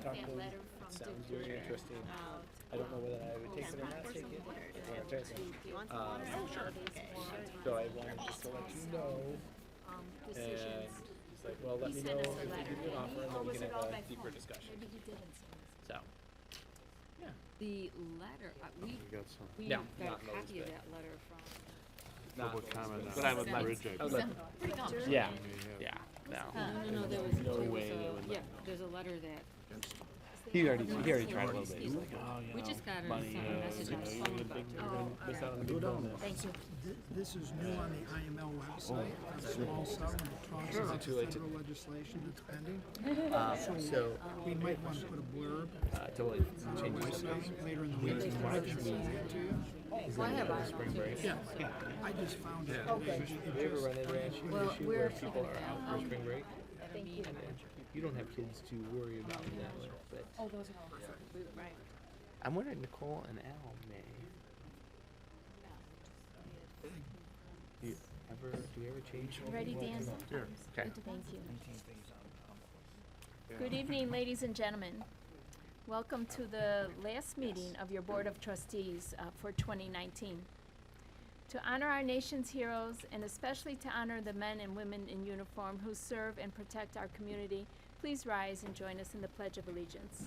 talk to them. letter It from sounds Dick very Fisher interesting. about I don't know whether I would take it or not take it. Or try it. do you want some water? Oh, sure. Okay. So I wanted just to let you know. And Decisions. he's like, well, let He me sent know us a if we letter. give you an offer and Or then we was can it all have by a deeper phone? discussion. Maybe he didn't send us. So, yeah. The letter, we got some. we Yeah, got not a copy of Elizabeth. that letter from. Public comment But on I would the like, bridge, I would like, Pretty dumb. yeah, yeah, no. No, there was, No there way was they a, would yeah, let there's a letter that, He already tried a little bit. He's like, oh, you we know, just got a money, some message on his you're phone gonna about big- it. you're gonna miss out on a big bonus. Thank you. This is new on the IML website, small cell, and it talks about too the late to- federal legislation that's pending. So, We might want to put a blurb totally on our change the website later in the week. and I can send it to you. Well, I have on spring break. Yeah, I just found it. Have you ever run into an Well, issue we're where people thinking are out about, for spring break? Thank you. You don't have kids to worry about that, but Oh, those are all, right. I'm wondering Nicole and Al may. Do you ever change? Ready, Dan? Okay. Thank you. Good evening, ladies and gentlemen. Welcome to the last meeting of your Board of Trustees for 2019. To honor our nation's heroes, and especially to honor the men and women in uniform who serve and protect our community, please rise and join us in the Pledge of Allegiance.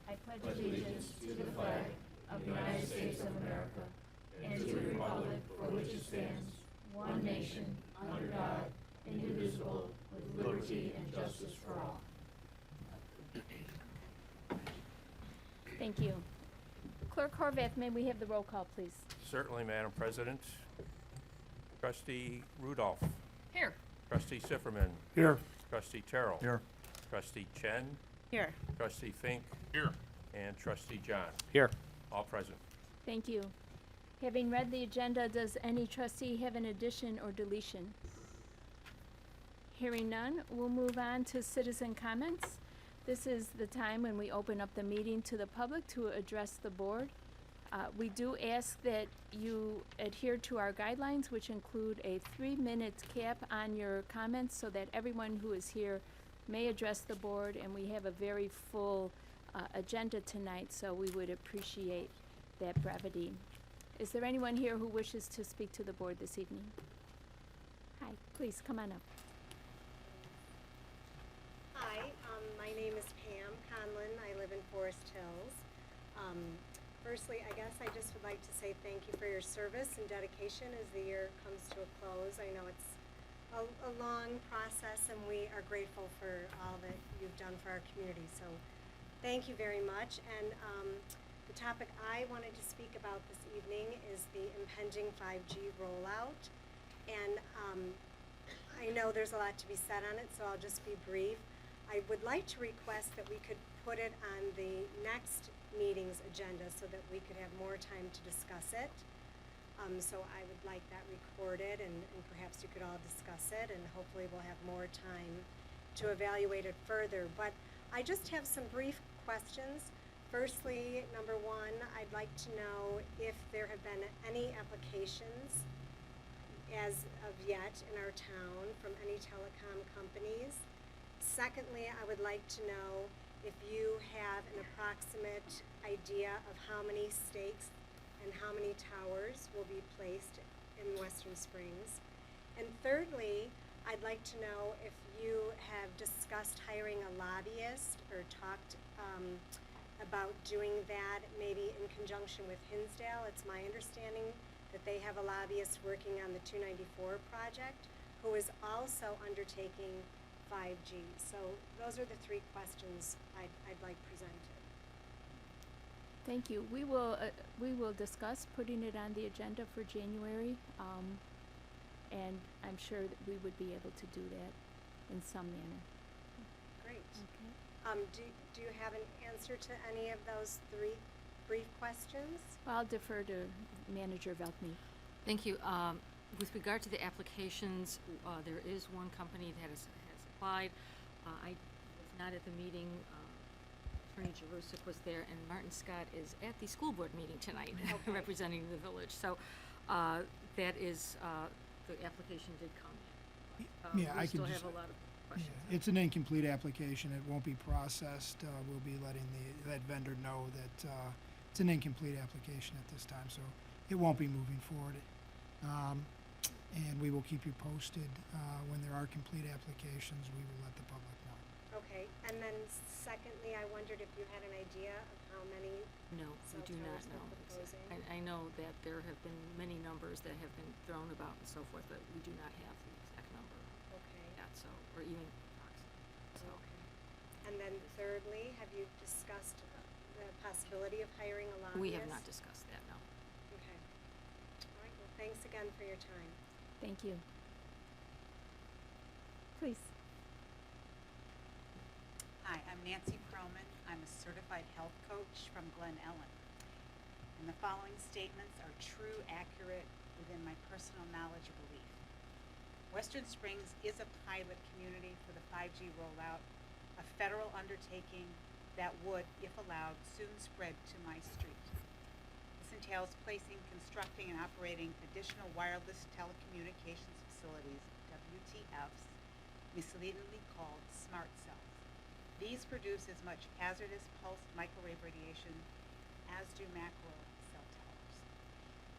I pledge allegiance to the flag of the United States of America and to the republic for which it stands, one nation, under God, indivisible, with liberty and justice for all. Thank you. Clerk Horvath, may we have the roll call, please? Certainly, Madam President. Trustee Rudolph. Here. Trustee Sifferman. Here. Trustee Terrell. Here. Trustee Chen. Here. Trustee Fink. Here. And Trustee John. Here. All present. Thank you. Having read the agenda, does any trustee have an addition or deletion? Hearing none, we'll move on to citizen comments. This is the time when we open up the meeting to the public to address the board. We do ask that you adhere to our guidelines, which include a 3-minute cap on your comments so that everyone who is here may address the board, and we have a very full agenda tonight, so we would appreciate that brevity. Is there anyone here who wishes to speak to the board this evening? Hi, please come on up. Hi, my name is Pam Conlon. I live in Forest Hills. Firstly, I guess I just would like to say thank you for your service and dedication as the year comes to a close. I know it's a long process, and we are grateful for all that you've done for our community. So thank you very much. And the topic I wanted to speak about this evening is the impending 5G rollout. And I know there's a lot to be said on it, so I'll just be brief. I would like to request that we could put it on the next meeting's agenda so that we could have more time to discuss it. So I would like that recorded, and perhaps you could all discuss it, and hopefully we'll have more time to evaluate it further. But I just have some brief questions. Firstly, number one, I'd like to know if there have been any applications as of yet in our town from any telecom companies. Secondly, I would like to know if you have an approximate idea of how many stakes and how many towers will be placed in Western Springs. And thirdly, I'd like to know if you have discussed hiring a lobbyist or talked about doing that maybe in conjunction with Hinsdale. It's my understanding that they have a lobbyist working on the 294 project who is also undertaking 5G. So those are the 3 questions I'd like presented. Thank you. We will discuss putting it on the agenda for January, and I'm sure that we would be able to do that in some manner. Great. Okay. Do you have an answer to any of those 3 brief questions? I'll defer to Manager Veltme. Thank you. With regard to the applications, there is one company that has applied. I was not at the meeting. Attorney Jerusik was there, and Martin Scott is at the school board meeting tonight, Okay. representing the village. So that is, the application did come in. Yeah, I We still can have just- a lot of, questions. It's an incomplete application. It won't be processed. We'll be letting that vendor know that it's an incomplete application at this time, so it won't be moving forward. And we will keep you posted. When there are complete applications, we will let the public know. Okay, and then secondly, I wondered if you had an idea of how many, No, we cell do not towers they're know. proposing? I know that there have been many numbers that have been thrown about and so forth, but we do not have the exact number okay, yet, so, or even approximate, so. okay. And then thirdly, have you discussed the possibility of hiring a lobbyist? We have not discussed that, no. Okay. All right, well, thanks again for your time. Thank you. Please. Hi, I'm Nancy Perlman. I'm a certified health coach from Glen Ellen. And the following statements are true, accurate, within my personal knowledge or belief. Western Springs is a pilot community for the 5G rollout, a federal undertaking that would, if allowed, soon spread to my street. This entails placing, constructing, and operating additional wireless telecommunications facilities, WTFs, misleadingly called smart cells. These produce as much hazardous pulsed microwave radiation as do macro cell towers.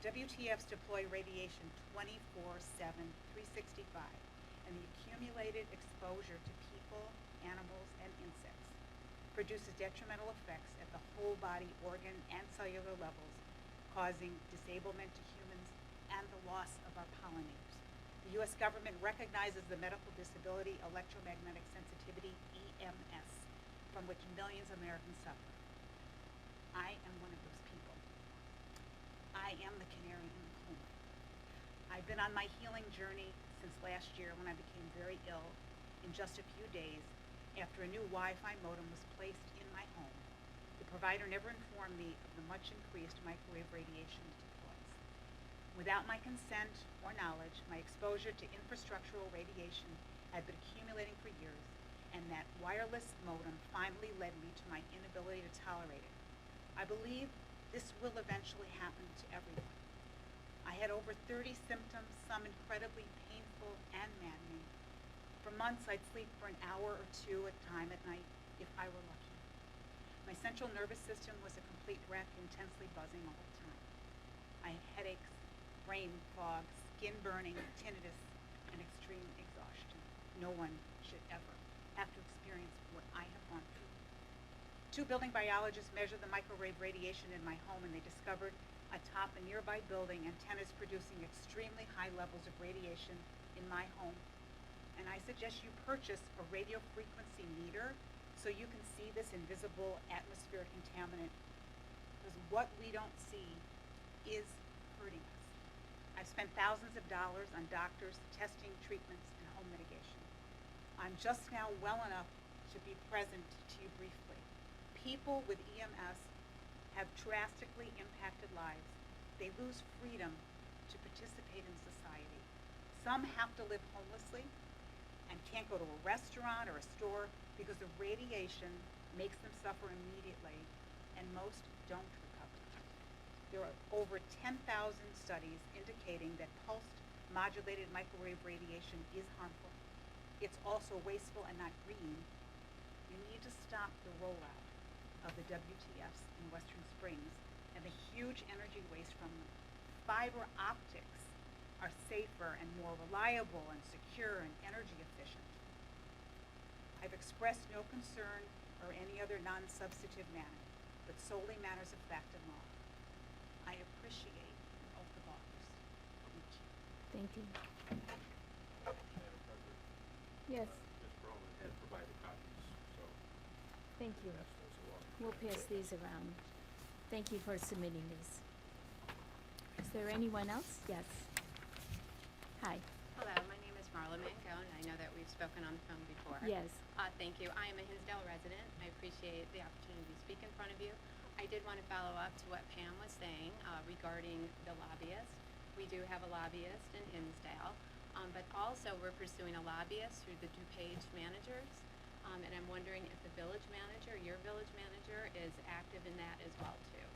WTFs deploy radiation 24/7, 365, and the accumulated exposure to people, animals, and insects produces detrimental effects at the whole body organ and cellular levels, causing disablement to humans and the loss of our pollinators. The U.S. government recognizes the medical disability electromagnetic sensitivity, EMS, from which millions of Americans suffer. I am one of those people. I am the canary in the coal mine. I've been on my healing journey since last year when I became very ill. In just a few days, after a new Wi-Fi modem was placed in my home, the provider never informed me of the much increased microwave radiation it deploys. Without my consent or knowledge, my exposure to infrastructural radiation had been accumulating for years, and that wireless modem finally led me to my inability to tolerate it. I believe this will eventually happen to everyone. I had over 30 symptoms, some incredibly painful and maddening. For months, I'd sleep for an hour or two at a time at night, if I were lucky. My central nervous system was a complete wreck, intensely buzzing all the time. I had headaches, brain fog, skin burning, tinnitus, and extreme exhaustion. No one should ever have to experience what I have gone through. Two building biologists measured the microwave radiation in my home, and they discovered atop a nearby building antennas producing extremely high levels of radiation in my home. And I suggest you purchase a radio frequency meter so you can see this invisible atmospheric contaminant, because what we don't see is hurting us. I've spent thousands of dollars on doctors, testing, treatments, and home mitigation. I'm just now well enough to be present to you briefly. People with EMS have drastically impacted lives. They lose freedom to participate in society. Some have to live homelessly and can't go to a restaurant or a store because the radiation makes them suffer immediately, and most don't recover. There are over 10,000 studies indicating that pulsed modulated microwave radiation is harmful. It's also wasteful and not green. You need to stop the rollout of the WTFs in Western Springs and the huge energy waste from them. Fiber optics are safer and more reliable and secure and energy efficient. I've expressed no concern or any other non-substantive matter, but solely matters of fact and law. I appreciate your oath of office. Thank you. Thank you. Madam President, Yes, Ms. Perlman has provided copies, so thank you. pass those along. We'll pass these around. Thank you for submitting these. Is there anyone else? Yes. Hi. Hello, my name is Marla Mangone. I know that we've spoken on the phone before. Yes. Thank you. I am a Hinsdale resident. I appreciate the opportunity to speak in front of you. I did want to follow up to what Pam was saying regarding the lobbyist. We do have a lobbyist in Hinsdale, but also we're pursuing a lobbyist through the DuPage managers. And I'm wondering if the village manager, your village manager, is active in that as well too.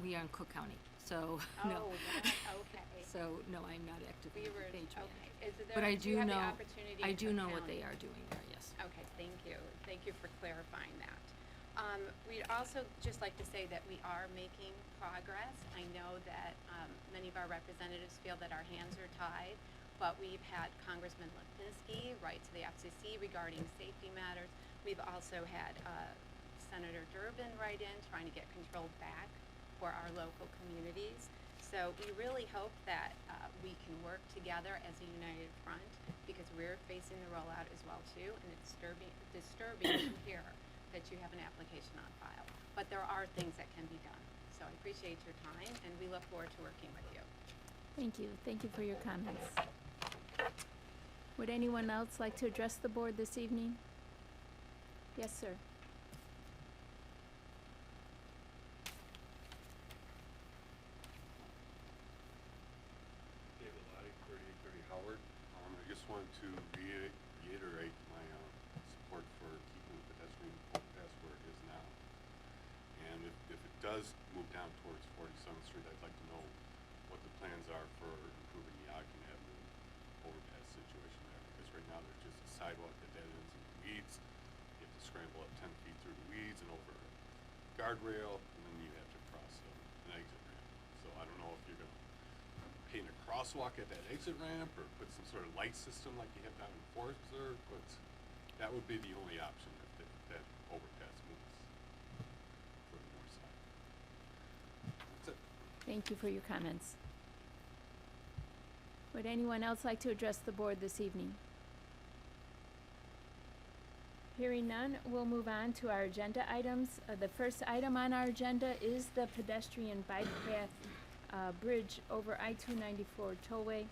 We are in Cook County. so, no. Oh, that, okay. So, no, I'm not actively We were, with Patriot. okay. Is there, But I do you do have the know, opportunity I in do Cook know what County? they are doing there, yes. Okay, thank you. Thank you for clarifying that. We'd also just like to say that we are making progress. I know that many of our representatives feel that our hands are tied, but we've had Congressman Lipinski write to the FCC regarding safety matters. We've also had Senator Durbin write in trying to get control back for our local communities. So we really hope that we can work together as a united front because we're facing the rollout as well too, and it's disturbing to hear that you have an application on file. But there are things that can be done. So I appreciate your time, and we look forward to working with you. Thank you. Thank you for your comments. Would anyone else like to address the board this evening? Yes, sir. David Lottie, 3830 Howard. I just wanted to reiterate my support for keeping the pedestrian overpass where it is now. And if it does move down towards 47th Street, I'd like to know what the plans are for improving the Ogden Avenue overpass situation there. Because right now there's just a sidewalk that dead ends in the weeds. You have to scramble up 10 feet through the weeds and over a guardrail, and then you have to cross an exit ramp. So I don't know if you're gonna paint a crosswalk at that exit ramp or put some sort of light system like you have down in Forster, but that would be the only option if that overpass moves for the north side. That's it. Thank you for your comments. Would anyone else like to address the board this evening? Hearing none, we'll move on to our agenda items. The first item on our agenda is the pedestrian bike path bridge over I-294 tollway.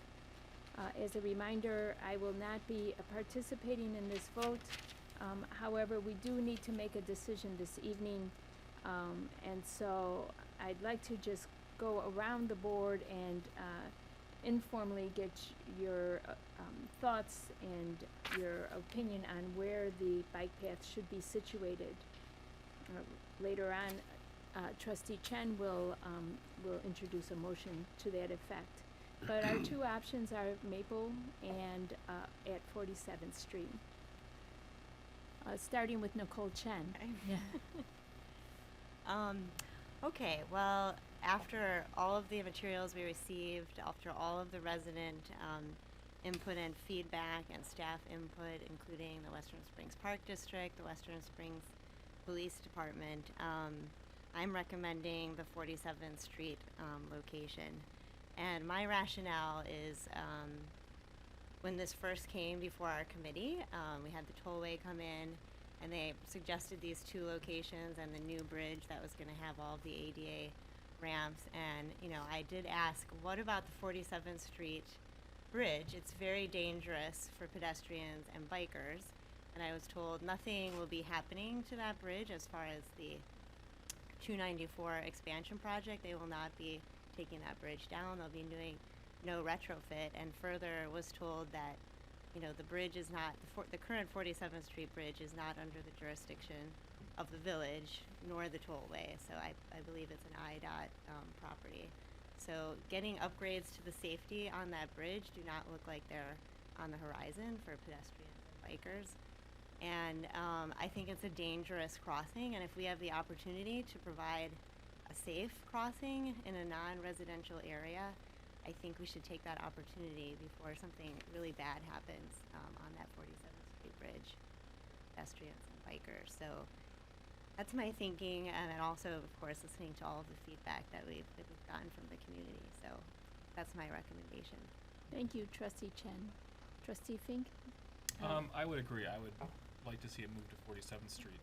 As a reminder, I will not be participating in this vote. However, we do need to make a decision this evening. And so I'd like to just go around the board and informally get your thoughts and your opinion on where the bike path should be situated. Later on, Trustee Chen will introduce a motion to that effect. But our two options are Maple and at 47th Street. Starting with Nicole Chen. Okay, well, after all of the materials we received, after all of the resident input and feedback and staff input, including the Western Springs Park District, the Western Springs Police Department, I'm recommending the 47th Street location. And my rationale is when this first came before our committee, we had the tollway come in and they suggested these two locations and the new bridge that was going to have all of the ADA ramps. And, you know, I did ask, what about the 47th Street bridge? It's very dangerous for pedestrians and bikers. And I was told nothing will be happening to that bridge as far as the 294 expansion project. They will not be taking that bridge down. They'll be doing no retrofit. And further was told that, you know, the bridge is not, the current 47th Street bridge is not under the jurisdiction of the village nor the tollway. So I believe it's an IDOT property. So getting upgrades to the safety on that bridge do not look like they're on the horizon for pedestrians and bikers. And I think it's a dangerous crossing, and if we have the opportunity to provide a safe crossing in a non-residential area, I think we should take that opportunity before something really bad happens on that 47th Street bridge, pedestrians and bikers. So that's my thinking, and then also, of course, listening to all of the feedback that we've gotten from the community. So that's my recommendation. Thank you, Trustee Chen. Trustee Fink? I would agree. I would like to see it move to 47th Street.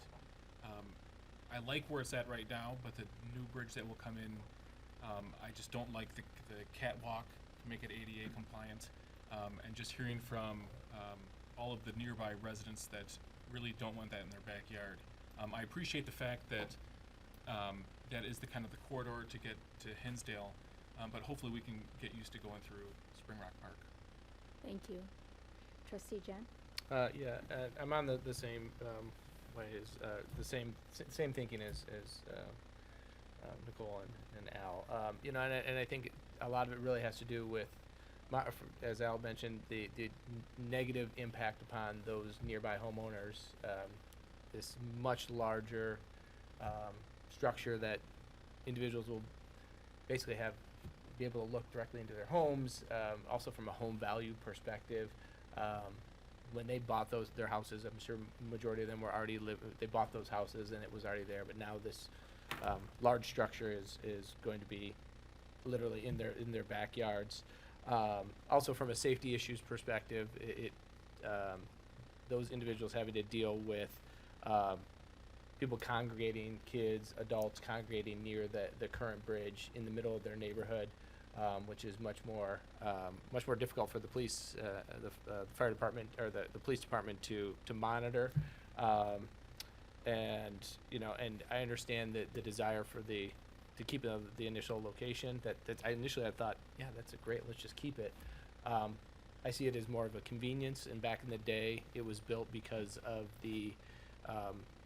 I like where it's at right now, but the new bridge that will come in, I just don't like the catwalk to make it ADA compliant. And just hearing from all of the nearby residents that really don't want that in their backyard. I appreciate the fact that that is the kind of the corridor to get to Hinsdale, but hopefully we can get used to going through Spring Rock Park. Thank you. Trustee Jen? Yeah, I'm on the same way as the same thinking as Nicole and Al. You know, and I think a lot of it really has to do with, as Al mentioned, the negative impact upon those nearby homeowners. This much larger structure that individuals will basically be able to look directly into their homes. Also from a home value perspective, when they bought their houses, I'm sure majority of them were already they bought those houses and it was already there. But now this large structure is going to be literally in their backyards. Also from a safety issues perspective, those individuals having to deal with people congregating, kids, adults congregating near the current bridge in the middle of their neighborhood, which is much more difficult for the police, the fire department or the police department to monitor. And you know, and I understand the desire for to keep the initial location. I thought, yeah, that's great. Let's just keep it. I see it as more of a convenience. And back in the day, it was built because of the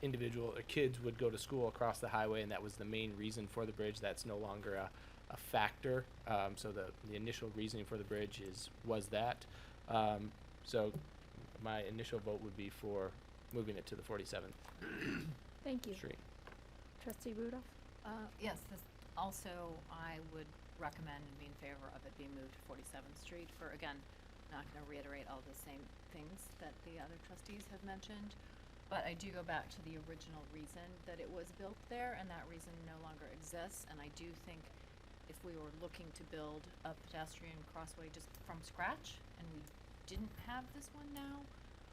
individual kids would go to school across the highway, and that was the main reason for the bridge. That's no longer a factor. So the initial reasoning for the bridge was that. So my initial vote would be for moving it to the 47th Thank you. Street. Trustee Rudolph? Yes, also I would recommend and be in favor of it being moved to 47th Street for, again, not going to reiterate all the same things that the other trustees have mentioned, but I do go back to the original reason that it was built there, and that reason no longer exists. And I do think if we were looking to build a pedestrian crossway just from scratch, and we didn't have this one now,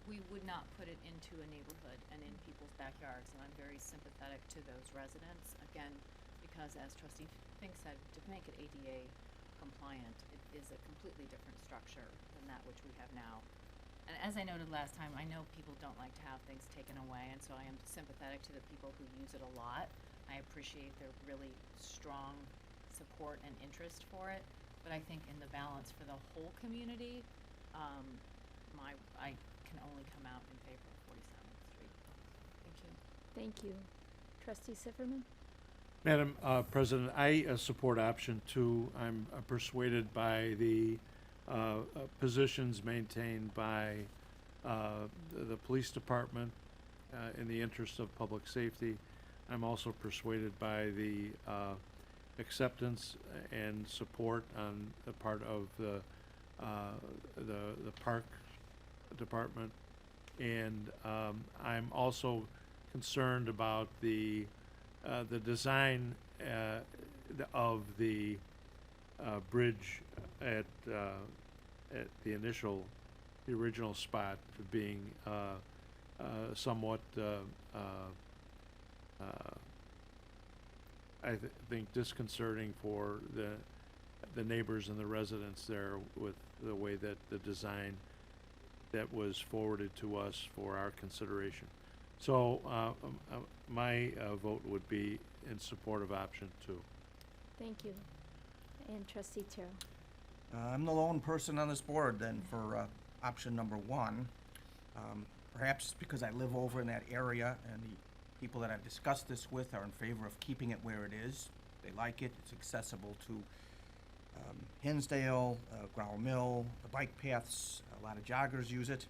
we would not put it into a neighborhood and in people's backyards. And I'm very sympathetic to those residents, again, because as Trustee Fink said, to make it ADA compliant, it is a completely different structure than that which we have now. And as I noted last time, I know people don't like to have things taken away, and so I am sympathetic to the people who use it a lot. I appreciate their really strong support and interest for it, but I think in the balance for the whole community, I can only come out in favor of 47th Street. Thank you. Thank you. Trustee Sifferman? Madam President, I support option 2. I'm persuaded by the positions maintained by the police department in the interest of public safety. I'm also persuaded by the acceptance and support on the part of the park department, and I'm also concerned about the design of the bridge at the original spot being somewhat think disconcerting for the neighbors and the residents there with the way that the design that was forwarded to us for our consideration. So my vote would be in support of option 2. Thank you. And Trustee Terrell? I'm the lone person on this board then for option number 1. Perhaps because I live over in that area and the people that I've discussed this with are in favor of keeping it where it is. They like it. It's accessible to Hinsdale, Growl Mill, the bike paths. A lot of joggers use it.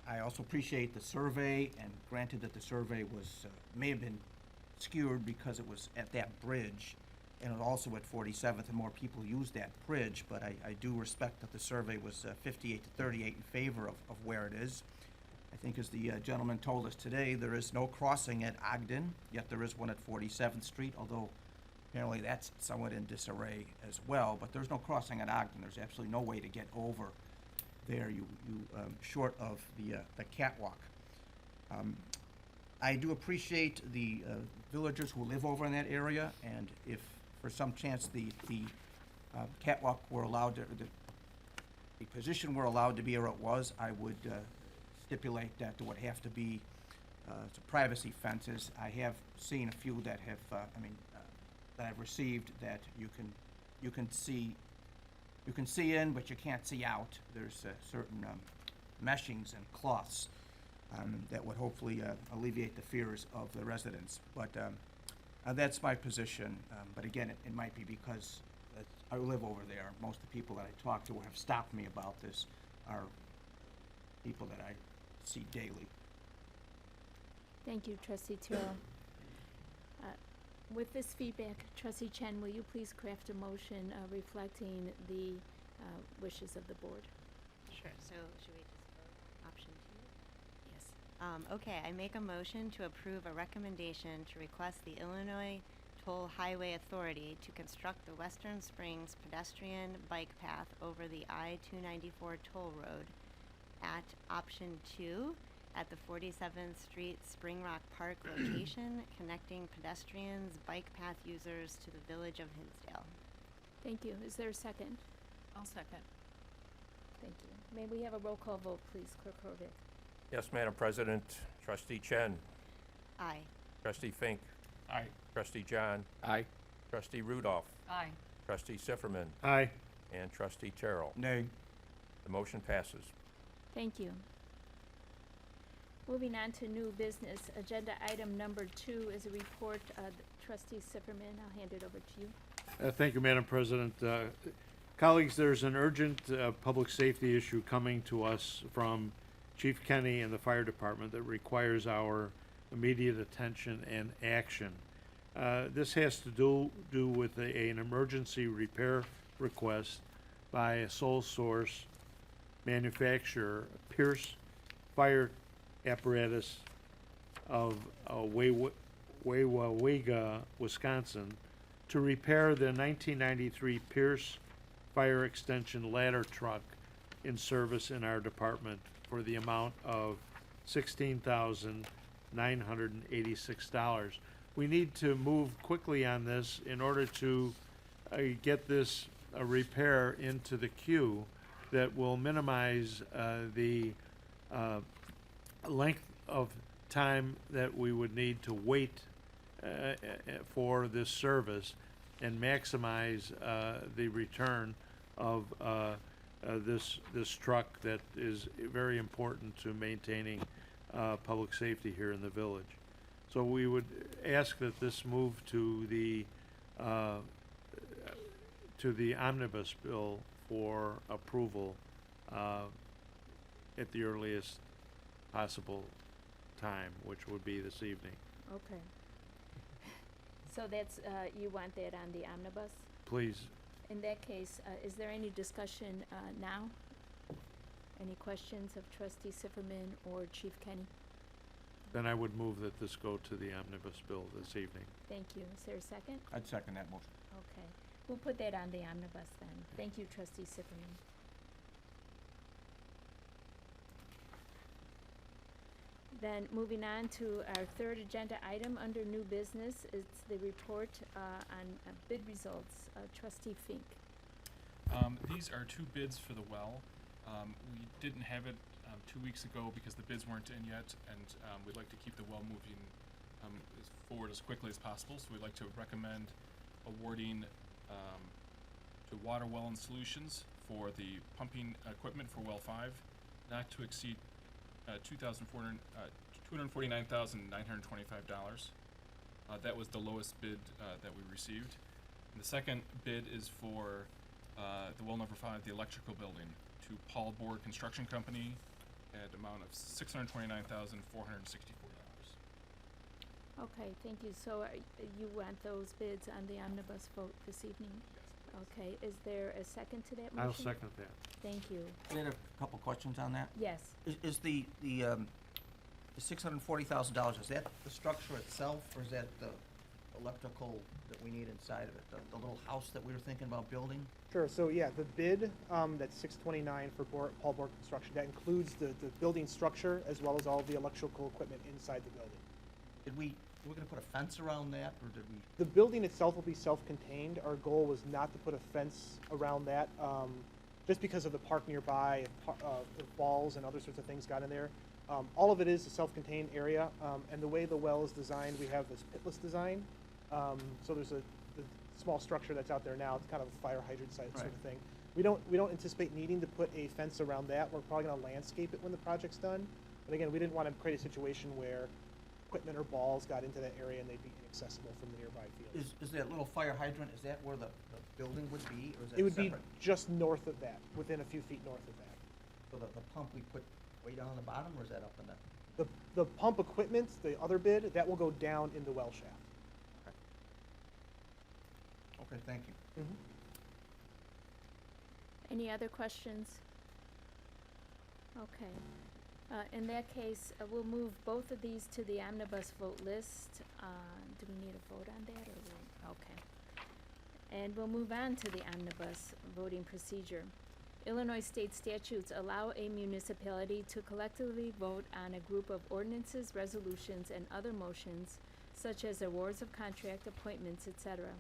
I also appreciate the survey, and granted that the survey was may have been skewed because it was at that bridge, and it was also at 47th, and more people used that bridge, but I do respect that the survey was 58 to 38 in favor of where it is. I think as the gentleman told us today, there is no crossing at Ogden, yet there is one at 47th Street, although apparently that's somewhat in disarray as well, but there's no crossing at Ogden. There's absolutely no way to get over there, short of the catwalk. I do appreciate the villagers who live over in that area, and if for some chance the catwalk were allowed to, the position were allowed to be where it was, I would stipulate that there would have to be some privacy fences. I have seen a few that have, that I've received that you can see in, but you can't see out. There's certain meshings and cloths that would hopefully alleviate the fears of the residents. But That's my position, but again, it might be because I live over there. Most of the people that I talk to who have stopped me about this are people that I see daily. Thank you, Trustee Terrell. With this feedback, Trustee Chen, will you please craft a motion reflecting the wishes of the board? Sure, so should we just vote option 2? Yes. Okay, I make a motion to approve a recommendation to request the Illinois Toll Highway Authority to construct the Western Springs pedestrian bike path over the I-294 toll road at option 2 at the 47th Street Spring Rock Park location, connecting pedestrians, bike path users to the village of Hinsdale. Thank you. Is there a second? I'll second. Thank you. May we have a roll call vote, please, Clerk Horvath? Yes, Madam President. Trustee Chen. Aye. Trustee Fink. Aye. Trustee John. Aye. Trustee Rudolph. Aye. Trustee Sifferman. Aye. And Trustee Terrell. Nay. The motion passes. Thank you. Moving on to new business, agenda item number 2 is a report. Trustee Sifferman, I'll hand it over to you. Thank you, Madam President. Colleagues, there's an urgent public safety issue coming to us from Chief Kenny and the Fire Department that requires our immediate attention and action. This has to do with an emergency repair request by a sole source manufacturer, Pierce Fire Apparatus of Wauwega, Wisconsin, to repair the 1993 Pierce Fire Extension ladder truck in service in our department for the amount of $16,986. We need to move quickly on this in order to get this repair into the queue that will minimize the length of time that we would need to wait for this service and maximize the return of this truck that is very important to maintaining public safety here in the village. So we would ask that this move to the omnibus bill for approval at the earliest possible time, which would be this evening. Okay. So that's, you want that on the omnibus? Please. In that case, is there any discussion now? Any questions of Trustee Sifferman or Chief Kenny? Then I would move that this go to the omnibus bill this evening. Thank you. Is there a second? I'd second that motion. Okay. We'll put that on the omnibus then. Thank you, Trustee Sifferman. Then moving on to our third agenda item under new business, it's the report on bid results. Trustee Fink. These are 2 bids for the well. We didn't have it 2 weeks ago because the bids weren't in yet, and we'd like to keep the well moving forward as quickly as possible. So we'd like to recommend awarding to Water Well and Solutions for the pumping equipment for well 5, not to exceed $249,925. That was the lowest bid that we received. And the second bid is for the well number 5, the electrical building, to Paul Board Construction Company at amount of $629,464. Okay, thank you. So you want those bids on the omnibus vote this evening? Okay, is there a second to that motion? I'll second that. Thank you. I had a couple questions on that. Yes. Is the $640,000, is that the structure itself, or is that the electrical that we need inside of it, the little house that we were thinking about building? Sure, so yeah, the bid, that's $629 for Paul Board Construction, that includes the building structure as well as all the electrical equipment inside the building. We're gonna put a fence around that, or did we? The building itself will be self-contained. Our goal was not to put a fence around that, just because of the park nearby, the walls and other sorts of things got in there. All of it is a self-contained area, and the way the well is designed, we have this pitless design. So there's the small structure that's out there now. It's kind of a fire hydrant site sort of thing. We don't anticipate needing to put a fence around that. We're probably gonna landscape it when the project's done. But again, we didn't want to create a situation where equipment or balls got into that area and they'd be inaccessible from the nearby fields. Is that little fire hydrant, is that where the building would be, or is that It would be separate? just north of that, within a few feet north of that. So the pump we put way down on the bottom, or is that up in the? The pump equipment, the other bid, that will go down in the well shaft. Okay, thank you. Any other questions? Okay. In that case, we'll move both of these to the omnibus vote list. Do we need a vote on that, or okay. And we'll move on to the omnibus voting procedure. Illinois state statutes allow a municipality to collectively vote on a group of ordinances, resolutions, and other motions, such as awards of contract, appointments, etc.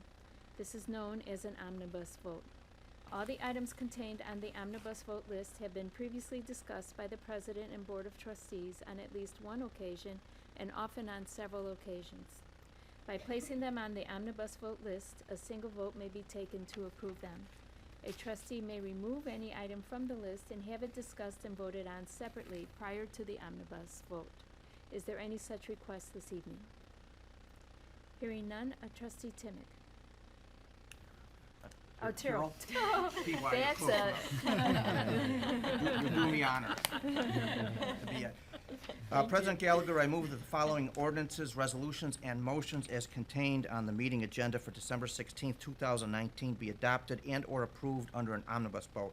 This is known as an omnibus vote. All the items contained on the omnibus vote list have been previously discussed by the President and Board of Trustees on at least one occasion, and often on several occasions. By placing them on the omnibus vote list, a single vote may be taken to approve them. A trustee may remove any item from the list and have it discussed and voted on separately prior to the omnibus vote. Is there any such request this evening? Hearing none, Trustee Timick. Oh, Terrell. That's You do me honor. To be it. President Gallagher, I move that the following ordinances, resolutions, and motions as contained on the meeting agenda for December 16th, 2019 be adopted and/or approved under an omnibus vote.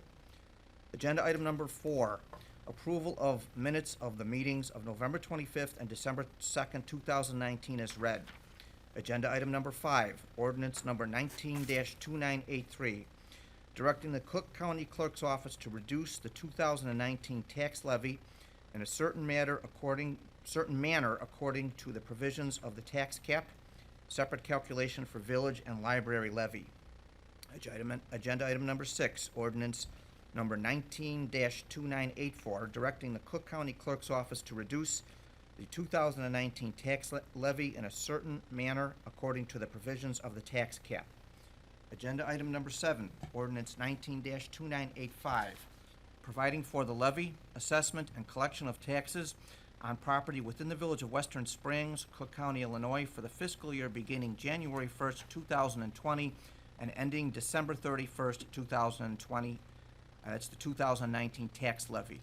Agenda item number 4, approval of minutes of the meetings of November 25th and December 2nd, 2019 as read. Agenda item number 5, ordinance number 19-2983, directing the Cook County Clerk's Office to reduce the 2019 tax levy in a certain manner according to the provisions of the tax cap, separate calculation for village and library levy. Agenda item number 6, ordinance number 19-2984, directing the Cook County Clerk's Office to reduce the 2019 tax levy in a certain manner according to the provisions of the tax cap. Agenda item number 7, ordinance 19-2985, providing for the levy, assessment, and collection of taxes on property within the village of Western Springs, Cook County, Illinois, for the fiscal year beginning January 1st, 2020, and ending December 31st, 2020. That's the 2019 tax levy.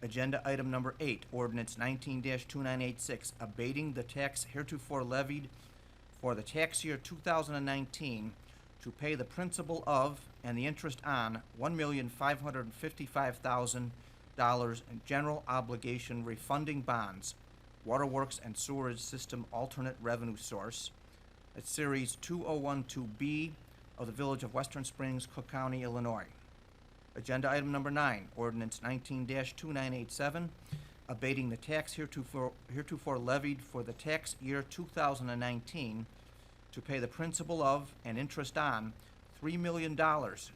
Agenda item number 8, ordinance 19-2986, abating the tax heretofore levied for the tax year 2019 to pay the principal of and the interest on $1,555,000 in general obligation refunding bonds, waterworks and sewerage system alternate revenue source. That's Series 2012B of the Village of Western Springs, Cook County, Illinois. Agenda item number 9, ordinance 19-2987, abating the tax heretofore levied for the tax year 2019 to pay the principal of and interest on $3 million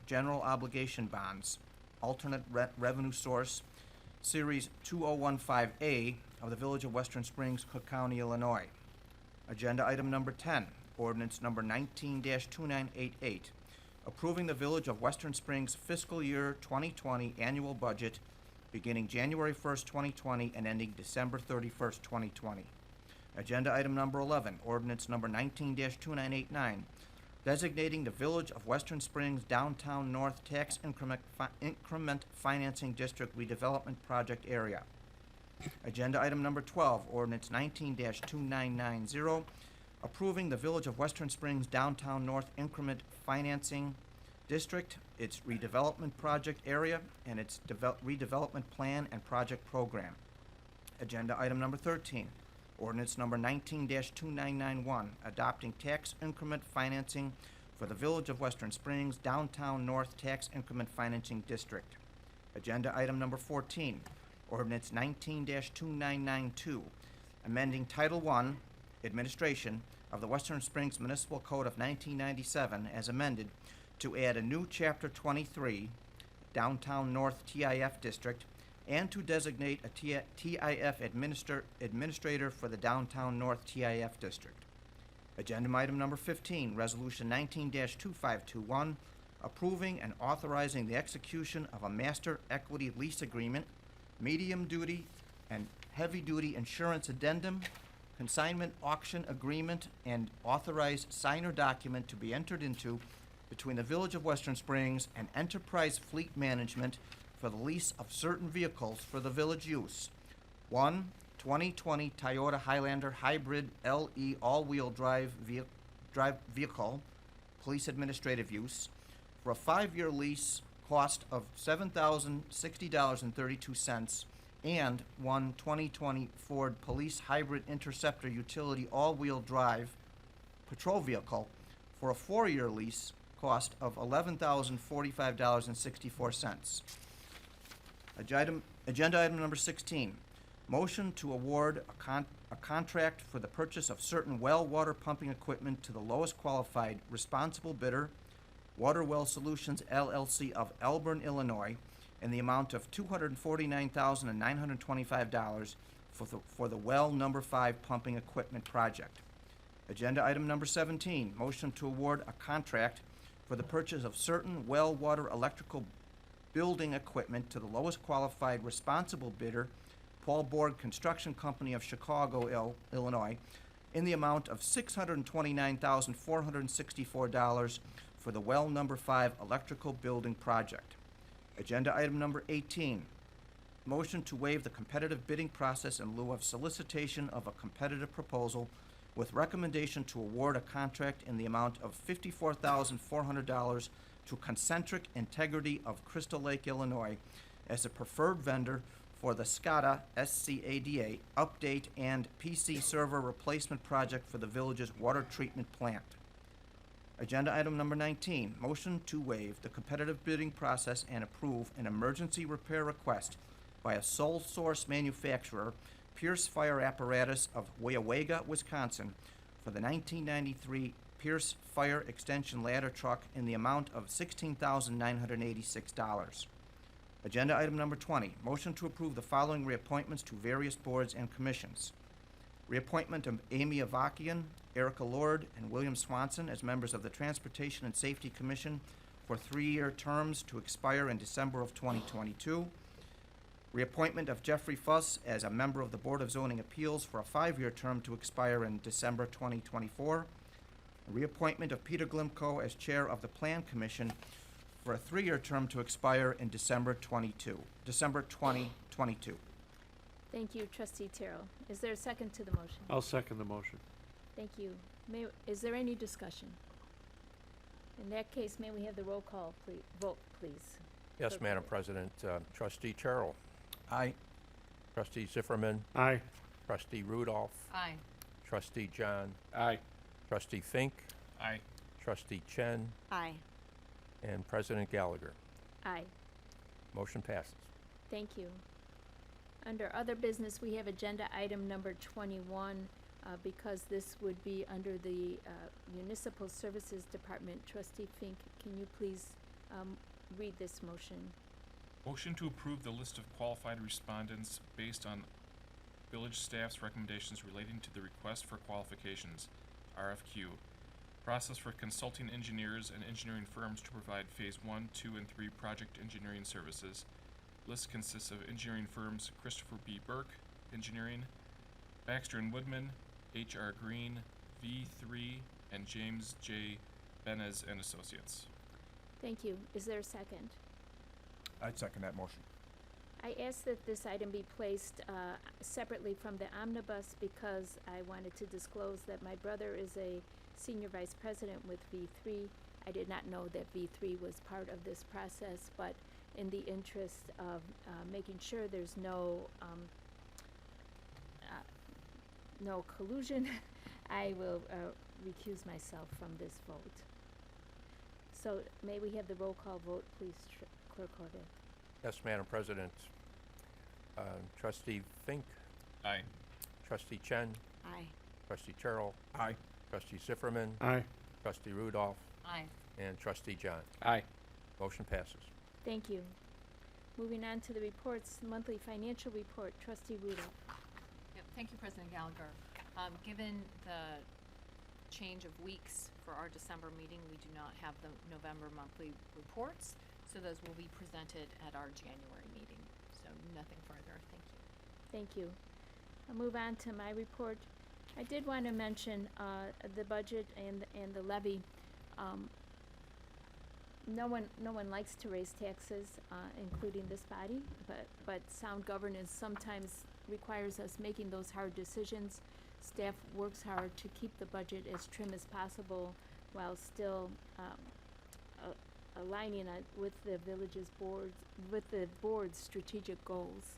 general obligation bonds, alternate revenue source, Series 2015A of the Village of Western Springs, Cook County, Illinois. Agenda item number 10, ordinance number 19-2988, approving the Village of Western Springs fiscal year 2020 annual budget beginning January 1st, 2020 and ending December 31st, 2020. Agenda item number 11, ordinance number 19-2989, designating the Village of Western Springs Downtown North Tax Increment Financing District Redevelopment Project Area. Agenda item number 12, ordinance 19-2990, approving the Village of Western Springs Downtown North Increment Financing District, its redevelopment project area, and its redevelopment plan and project program. Agenda item number 13, ordinance number 19-2991, adopting tax increment financing for the Village of Western Springs Downtown North Tax Increment Financing District. Agenda item number 14, ordinance 19-2992, amending Title I, Administration of the Western Springs Municipal Code of 1997 as amended to add a new Chapter 23, Downtown North TIF District, and to designate a TIF administrator for the Downtown North TIF District. Agenda item number 15, Resolution 19-2521, approving and authorizing the execution of a master equity lease agreement, medium-duty and heavy-duty insurance addendum, consignment auction agreement and authorized signer document to be entered into between the Village of Western Springs and Enterprise Fleet Management for the lease of certain vehicles for the village use. 1, 2020 Toyota Highlander Hybrid LE all-wheel drive vehicle, police administrative use, for a 5-year lease cost of $7,060.32, and 1 2020 Ford Police Hybrid Interceptor utility all-wheel drive patrol vehicle for a 4-year lease cost of $11,045.64. Agenda item number 16, motion to award a contract for the purchase of certain well water pumping equipment to the lowest qualified responsible bidder, Water Well Solutions LLC of Elburn, Illinois, in the amount of $249,925 for the well number 5 pumping equipment project. Agenda item number 17, motion to award a contract for the purchase of certain well water electrical building equipment to the lowest qualified responsible bidder, Paul Borg Construction Company of Chicago, Illinois, in the amount of $629,464 for the well number 5 electrical building project. Agenda item number 18, motion to waive the competitive bidding process in lieu of solicitation of a competitive proposal with recommendation to award a contract in the amount of $54,400 to Concentric Integrity of Crystal Lake, Illinois, as a preferred vendor for the SCADA, SCADA, update and PC server replacement project for the village's water treatment plant. Agenda item number 19, motion to waive the competitive bidding process and approve an emergency repair request by a sole source manufacturer, Pierce Fire Apparatus of Weyawega, Wisconsin, for the 1993 Pierce Fire Extension Ladder Truck in the amount of $16,986. Agenda item number 20, motion to approve the following reappointments to various boards and commissions. Reappointment of Amy Avakian, Erica Lord, and William Swanson as members of the Transportation and Safety Commission for 3-year terms to expire in December of 2022. Reappointment of Jeffrey Fuss as a member of the Board of Zoning Appeals for a 5-year term to expire in December 2024. Reappointment of Peter Glimko as Chair of the Plan Commission for a 3-year term to expire in December 2022. Thank you, Trustee Terrell. Is there a second to the motion? I'll second the motion. Thank you. Is there any discussion? In that case, may we have the roll call vote, please? Yes, Clerk Madam Wood. President. Trustee Terrell. Aye. Trustee Zifferman. Aye. Trustee Rudolph. Aye. Trustee John. Aye. Trustee Fink. Aye. Trustee Chen. Aye. And President Gallagher. Aye. Motion passes. Thank you. Under other business, we have agenda item number 21, because this would be under the Municipal Services Department. Trustee Fink, can you please read this motion? Motion to approve the list of qualified respondents based on village staff's recommendations relating to the request for qualifications, RFQ. Process for consulting engineers and engineering firms to provide phase 1, 2, and 3 project engineering services. List consists of engineering firms Christopher B. Burke, Engineering, Baxter and Woodman, H.R. Green, V3, and James J. Benez and Associates. Thank you. Is there a second? I'd second that motion. I ask that this item be placed separately from the omnibus because I wanted to disclose that my brother is a senior vice president with V3. I did not know that V3 was part of this process, but in the interest of making sure there's no collusion, I will recuse myself from this vote. So may we have the roll call vote, please, Clerk Horvath? Yes, Madam President. Trustee Fink. Aye. Trustee Chen. Aye. Trustee Terrell. Aye. Trustee Zifferman. Aye. Trustee Rudolph. Aye. And Trustee John. Aye. Motion passes. Thank you. Moving on to the reports, monthly financial report, Trustee Rudolph. Yep, thank you, President Gallagher. Given the change of weeks for our December meeting, we do not have the November monthly reports, so those will be presented at our January meeting. So nothing further, thank you. Thank you. I'll move on to my report. I did want to mention the budget and the levy. No one likes to raise taxes, including this body, but sound governance sometimes requires us making those hard decisions. Staff works hard to keep the budget as trim as possible while still aligning it with the village's board's strategic goals.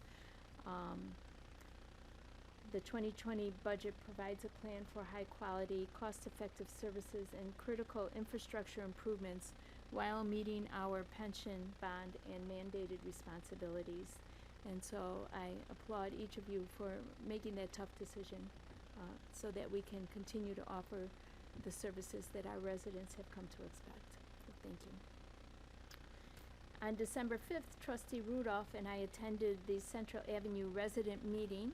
The 2020 budget provides a plan for high-quality, cost-effective services and critical infrastructure improvements while meeting our pension, bond, and mandated responsibilities. And so I applaud each of you for making that tough decision so that we can continue to offer the services that our residents have come to expect. So thank you. On December 5th, Trustee Rudolph and I attended the Central Avenue resident meeting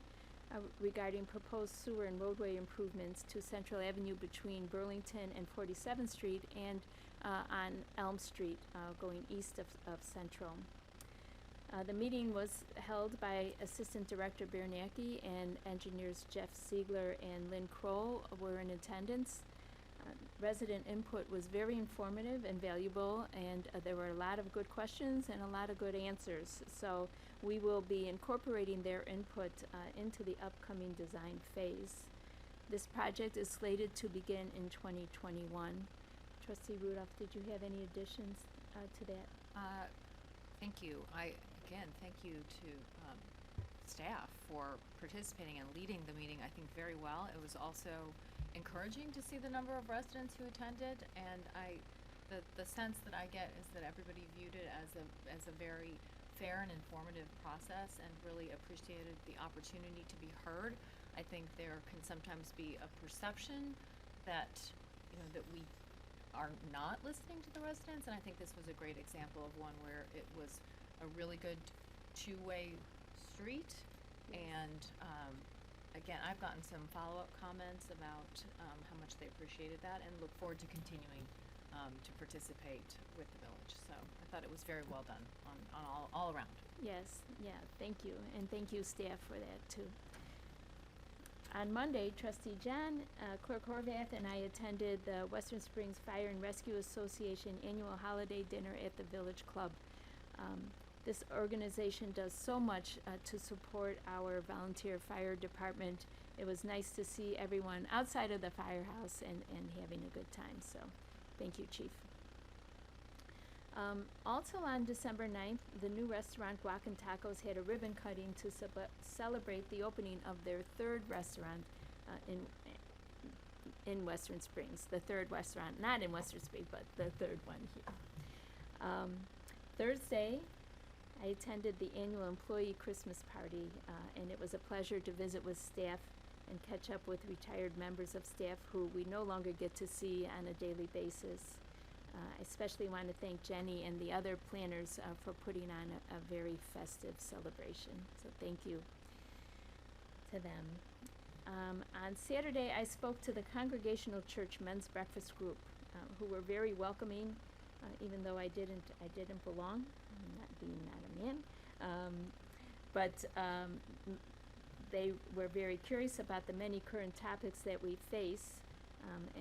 regarding proposed sewer and roadway improvements to Central Avenue between Burlington and 47th Street and on Elm Street going east of Central. The meeting was held by Assistant Director Bernanke, and engineers Jeff Siegler and Lynn Kroll were in attendance. Resident input was very informative and valuable, and there were a lot of good questions and a lot of good answers. So we will be incorporating their input into the upcoming design phase. This project is slated to begin in 2021. Trustee Rudolph, did you have any additions to that? Thank you. Thank you to staff for participating and leading the meeting, I think, very well. It was also encouraging to see the number of residents who attended, and the sense that I get is that everybody viewed it as a very fair and informative process and really appreciated the opportunity to be heard. I think there can sometimes be a perception that, that we are not listening to the residents, and I think this was a great example of one where it was a really good two-way street. And again, I've gotten some follow-up comments about how much they appreciated that, and look forward to continuing to participate with the village. So I thought it was very well done on all around. Yes, yeah, thank you, and thank you staff for that too. On Monday, Trustee John, Clerk Horvath, and I attended the Western Springs Fire and Rescue Association annual holiday dinner at the Village Club. This organization does so much to support our volunteer fire department. It was nice to see everyone outside of the firehouse and having a good time, so thank you, Chief. Also on December 9th, the new restaurant Guac and Tacos had a ribbon cutting to celebrate the opening of their third restaurant in Western Springs. The third restaurant, not in Western Springs, but the third one here. Thursday, I attended the annual employee Christmas party, and it was a pleasure to visit with staff and catch up with retired members of staff who we no longer get to see on a daily basis. I especially want to thank Jenny and the other planners for putting on a very festive celebration. So thank you to them. On Saturday, I spoke to the Congregational Church Men's Breakfast Group, who were very welcoming, even though I didn't belong, not a man. They were very curious about the many current topics that we face.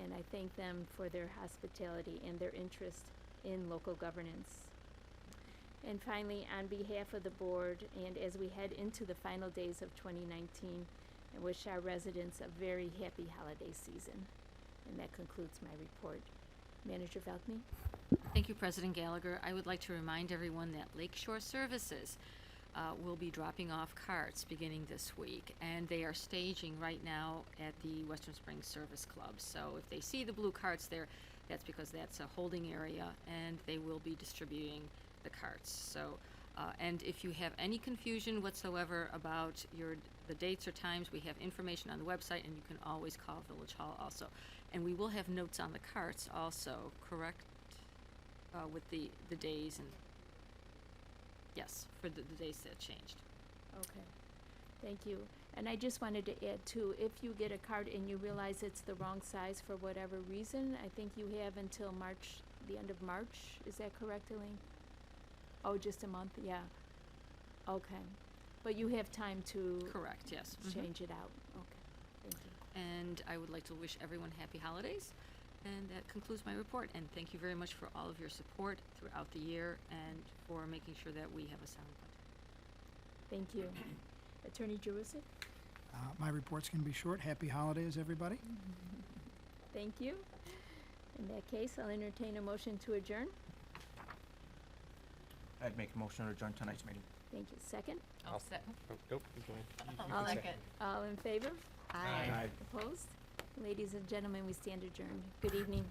And I thank them for their hospitality and their interest in local governance. And finally, on behalf of the board, and as we head into the final days of 2019, I wish our residents a very happy holiday season. And that concludes my report. Manager Velkney? Thank you, President Gallagher. I would like to remind everyone that Lakeshore Services will be dropping off carts beginning this week, and they are staging right now at the Western Springs Service Club. So if they see the blue carts there, that's because that's a holding area, and they will be distributing the carts. So, and if you have any confusion whatsoever about the dates or times, we have information on the website, and you can always call Village Hall also. And we will have notes on the carts also, correct? With the days and yes, for the days that changed. Okay, thank you. And I just wanted to add too, if you get a cart and you realize it's the wrong size for whatever reason, I think you have until March, the end of March, is that correct, Elaine? Oh, just a month, yeah. Okay, but you have time to Correct, yes. change it out, okay. Thank you. And I would like to wish everyone happy holidays. And that concludes my report. And thank you very much for all of your support throughout the year and for making sure that we have a sound budget. Thank you. Attorney Jarusic? My report's gonna be short. Happy holidays, everybody. Thank you. In that case, I'll entertain a motion to adjourn. I'd make a motion to adjourn tonight's meeting. Thank you. Second? I'll set. Oh, nope, you can- you I'll can like second. it. All in favor? Aye. Opposed? Ladies and gentlemen, we stand adjourned. Good evening.